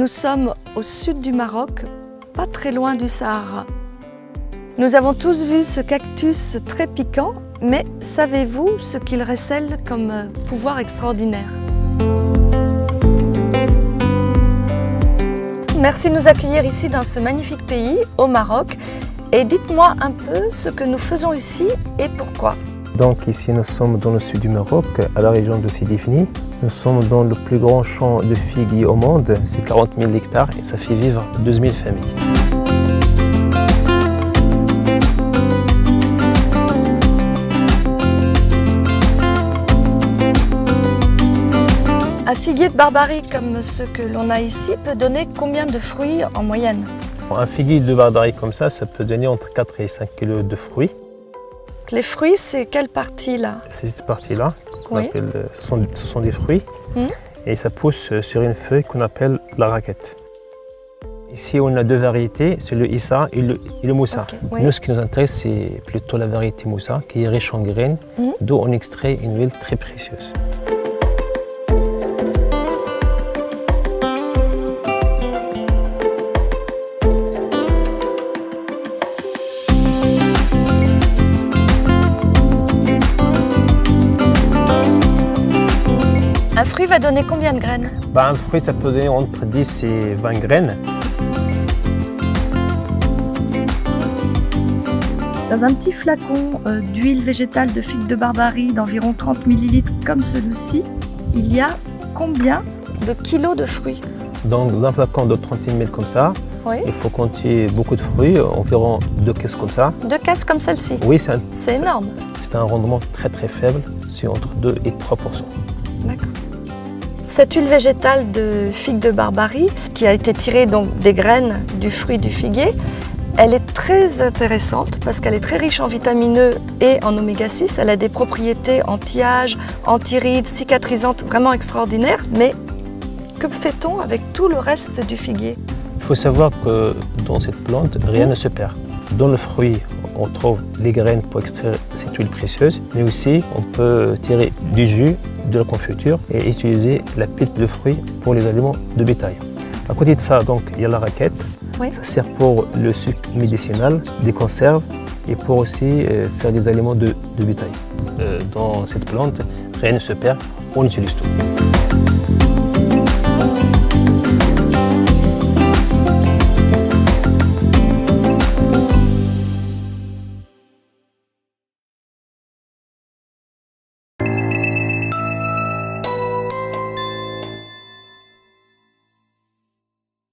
Nous sommes au sud du Maroc, pas très loin du Sahara. Nous avons tous vu ce cactus très piquant, mais savez-vous ce qu'il recèle comme pouvoir extraordinaire? Merci de nous accueillir ici dans ce magnifique pays, au Maroc. Et dites-moi un peu ce que nous faisons ici et pourquoi. Donc ici nous sommes dans le sud du Maroc, à la région de Sidi Ifni. Nous sommes dans le plus grand champ de figuiers au monde, c'est 40 000 hectares et ça fait vivre 12 000 familles. Un figuier de Barbarie comme ce que l'on a ici peut donner combien de fruits en moyenne? Un figuier de Barbarie comme ça peut donner entre 4 et 5 kg de fruits. Les fruits, c'est quelle partie là? C'est cette partie-là, Oui. ce sont des fruits et ça pousse sur une feuille qu'on appelle la raquette. Ici, on a deux variétés, c'est le Issa et le Moussa. Okay, oui. Nous, ce qui nous intéresse, c'est plutôt la variété Moussa, qui est riche en graines, d'où on extrait une huile très précieuse. Un fruit va donner combien de graines? Un fruit, ça peut donner entre 10 et 20 graines. Dans un petit flacon d'huile végétale de figue de Barbarie d'environ 30 ml comme celui-ci, il y a combien de kilos de fruits? Donc, dans un flacon de 30 ml comme ça, Oui. il faut compter beaucoup de fruits, environ 2 caisses comme ça. 2 caisses comme celle-ci? Oui, c'est énorme. C'est un rendement très très faible, c'est entre 2 et 3 %. D'accord. Cette huile végétale de figue de Barbarie, qui a été tirée donc des graines du fruit du figuier, elle est très intéressante parce qu'elle est très riche en vitamine E et en oméga 6. Elle a des propriétés anti-âge, anti-rides, cicatrisantes, vraiment extraordinaires. Mais que fait-on avec tout le reste du figuier? Il faut savoir que dans cette plante, rien ne se perd. Dans le fruit, on trouve les graines pour extraire cette huile précieuse, mais aussi on peut tirer du jus, de la confiture et utiliser la pulpe de fruits pour les aliments de bétail. À côté de ça, donc, il y a la raquette. Oui. Ça sert pour le sucre médicinal, des conserves et pour aussi faire des aliments de bétail. Dans cette plante, rien ne se perd, on utilise tout.